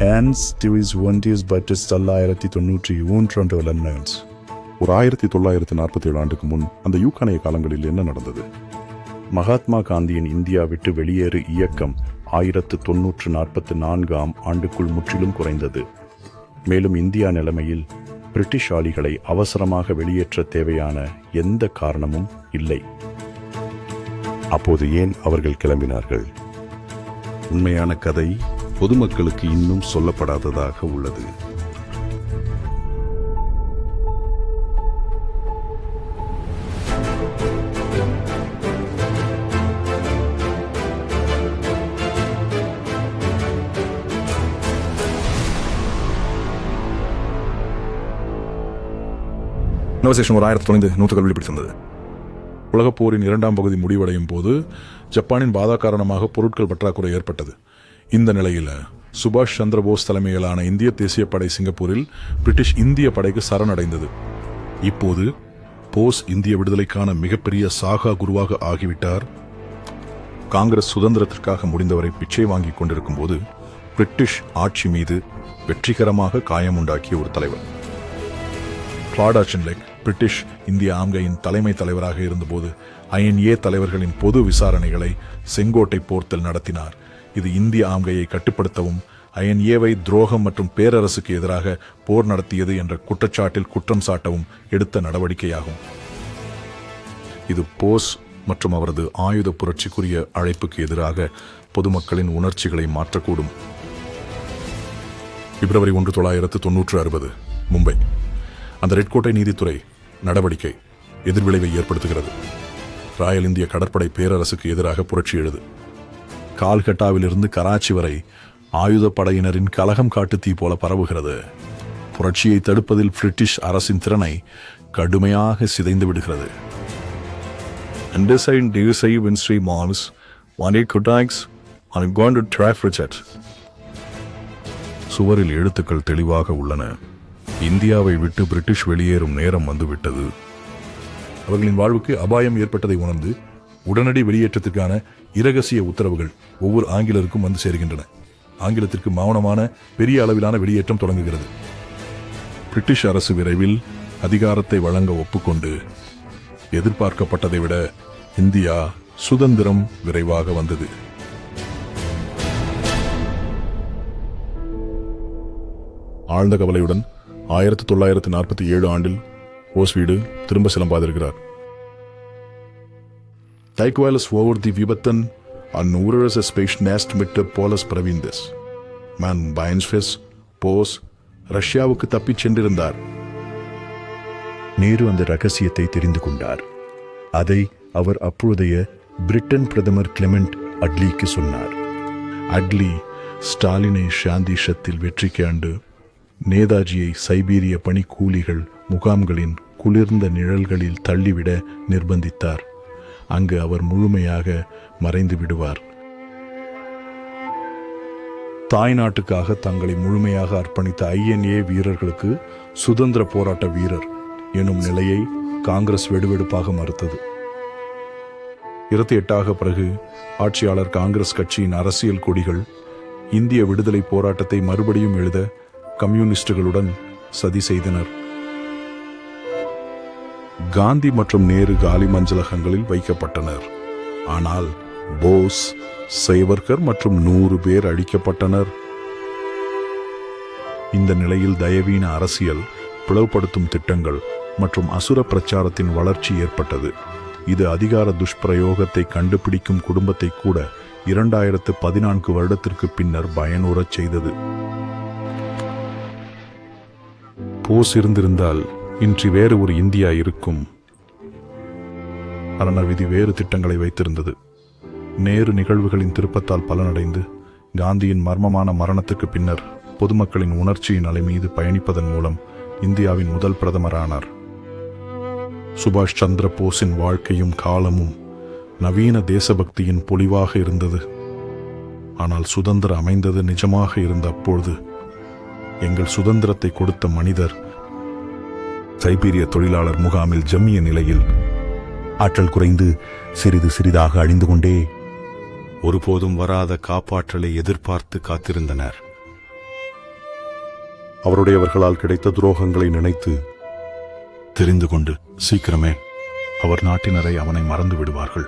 Ernst Devis Wundius Baptist 1993 Lennons. ஒரு 1947 ஆண்டுக்கு முன் அந்த யூகானிய காலங்களில் என்ன நடந்தது? மகாத்மா காந்தியின் இந்தியா விட்டு வெளியேறு இயக்கம் 1944 ஆண்டுக்குள் முற்றிலும் குறைந்தது. மேலும் இந்தியா நிலைமையில் பிரிட்டிஷ் ஆளிகளை அவசரமாக வெளியேற்ற தேவையான எந்த காரணமும் இல்லை. அப்போது ஏன் அவர்கள் கிளம்பினார்கள்? உண்மையான கதை பொதுமக்களுக்கு இன்னும் சொல்லப்படாததாக உள்ளது. நவசேஷன் ஒரு 1900 வெளிப்படுத்திருந்தது. உலகப் போரின் 2ஆம் பகுதி முடிவடையும் போது ஜப்பானின் பாதா காரணமாக பொருட்கள் பற்றாக்குறை ஏற்பட்டது. இந்த நிலையில் சுபாஷ் சந்திர போஸ் தலைமையிலான இந்திய தேசிய படை சிங்கப்பூரில் பிரிட்டிஷ் இந்திய படைக்கு சரணடைந்தது. இப்போது போஸ் இந்திய விடுதலைக்கான மிகப்பெரிய சாகா குருவாக ஆகிவிட்டார். காங்கிரஸ் சுதந்திரத்திற்காக முடிந்தவரை பிச்சை வாங்கிக் கொண்டிருக்கும் போது பிரிட்டிஷ் ஆட்சி மீது வெற்றிகரமாக காயமுண்டாக்கிய ஒரு தலைவர். கிளாட் ஆச்சன்லேக் பிரிட்டிஷ் இந்திய ஆம்கையின் தலைமை தலைவராக இருந்தபோது INA தலைவர்களின் பொது விசாரணைகளை செங்கோட்டை போர்த்தில் நடத்தினார். இது இந்திய ஆம்கையை கட்டுப்படுத்தவும் INA-வை துரோகம் மற்றும் பேரரசுக்கு எதிராக போர் நடத்தியது என்ற குற்றச்சாட்டில் குற்றம் சாட்டவும் எடுத்த நடவடிக்கையாகும். இது போஸ் மற்றும் அவரது ஆயுத புரட்சிக்குரிய அழைப்புக்கு எதிராக பொதுமக்களின் உணர்ச்சிகளை மாற்றக்கூடும். பிப்ரவரி 1, 1960 மும்பை. அந்த ரெட்கோட்டை நீதித்துறை நடவடிக்கை எதிர்விளைவை ஏற்படுத்துகிறது. ராயல் இந்திய கடற்படை பேரரசுக்கு எதிராக புரட்சி எழுது. கால்கட்டாவிலிருந்து கராச்சி வரை ஆயுதப்படையினரின் கலகம் காட்டு தீ போல பரவுகிறது. புரட்சியை தடுப்பதில் பிரிட்டிஷ் அரசின் திறனை கடுமையாக சிதைந்து விடுகிறது. சுவரில் எழுத்துக்கள் தெளிவாக உள்ளன. இந்தியாவை விட்டு பிரிட்டிஷ் வெளியேறும் நேரம் வந்துவிட்டது. அவர்களின் வாழ்வுக்கு அபாயம் ஏற்பட்டதை உணர்ந்து உடனடி வெளியேற்றத்திற்கான இரகசிய உத்தரவுகள் ஒவ்வொரு ஆங்கிலருக்கும் வந்து சேருகின்றன. ஆங்கிலத்திற்கு மௌனமான பெரிய அளவிலான வெளியேற்றம் தொடங்குகிறது. பிரிட்டிஷ் அரசு விரைவில் அதிகாரத்தை வழங்க ஒப்புக்கொண்டு எதிர்பார்க்கப்பட்டதை விட இந்தியா சுதந்திரம் விரைவாக வந்தது. ஆழ்ந்த கவலையுடன் 1947 ஆண்டில் போஸ் வீடு திரும்ப சிலம்பாதிருக்கிறார். Taikwalas over the Vibatan and Nuras space nest mit Polas Pravindes. Man Bainsfes Bose ரஷ்யாவுக்கு தப்பிச் சென்றிருந்தார். நேரு அந்த ரகசியத்தை தெரிந்து கொண்டார். அதை அவர் அப்பொழுதைய பிரிட்டன் பிரதமர் கிளெமெண்ட் அட்லிக்கு சொன்னார். அட்லி ஸ்டாலினை ஷாந்திஷத்தில் வெற்றிக்கு ஆண்டு நேதாஜியை சைபீரிய பனிக்கூலிகள் முகாம்களின் குளிர்ந்த நிழல்களில் தள்ளிவிட நிர்பந்தித்தார். அங்கு அவர் முழுமையாக மறைந்து விடுவார். தாய் நாட்டுக்காக தங்களை முழுமையாக அர்ப்பணித்த INA வீரர்களுக்கு சுதந்திர போராட்ட வீரர் எனும் நிலையை காங்கிரஸ் வெடுவெடுப்பாக மறுத்தது. 28 பிறகு ஆட்சியாளர் காங்கிரஸ் கட்சியின் அரசியல் கொடிகள் இந்திய விடுதலை போராட்டத்தை மறுபடியும் எழுத கம்யூனிஸ்டுகளுடன் சதி செய்தனர். காந்தி மற்றும் நேரு காலி மஞ்சளகங்களில் வைக்கப்பட்டனர். ஆனால் போஸ், சைவர்கர் மற்றும் 100 பேர் அழிக்கப்பட்டனர். இந்த நிலையில் தயவீன அரசியல், பிளவுபடுத்தும் திட்டங்கள் மற்றும் அசுர பிரச்சாரத்தின் வளர்ச்சி ஏற்பட்டது. இது அதிகார துஷ்பிரயோகத்தை கண்டுபிடிக்கும் குடும்பத்தை கூட 2014 வருடத்திற்கு பின்னர் பயனுறச் செய்தது. போஸ் இருந்திருந்தால் இன்று வேறு ஒரு இந்தியா இருக்கும். ஆனால் விதி வேறு திட்டங்களை வைத்திருந்தது. நேரு நிகழ்வுகளின் திருப்பத்தால் பலனடைந்து காந்தியின் மர்மமான மரணத்துக்கு பின்னர் பொதுமக்களின் உணர்ச்சியின் அலை மீது பயணிப்பதன் மூலம் இந்தியாவின் முதல் பிரதமரானார். சுபாஷ் சந்திர போஸின் வாழ்க்கையும் காலமும் நவீன தேசபக்தியின் பொலிவாக இருந்தது. ஆனால் சுதந்திரம் அமைந்தது நிஜமாக இருந்த அப்பொழுது எங்கள் சுதந்திரத்தை கொடுத்த மனிதர் சைபீரிய தொழிலாளர் முகாமில் ஜம்மிய நிலையில் ஆற்றல் குறைந்து சிறிது சிறிதாக அழிந்து கொண்டே ஒருபோதும் வராத காப்பாற்றலை எதிர்பார்த்து காத்திருந்தனர். அவருடையவர்களால் கிடைத்த துரோகங்களை நினைத்து தெரிந்து கொண்டு சீக்கிரமே அவர் நாட்டினரை அவனை மறந்து விடுவார்கள்.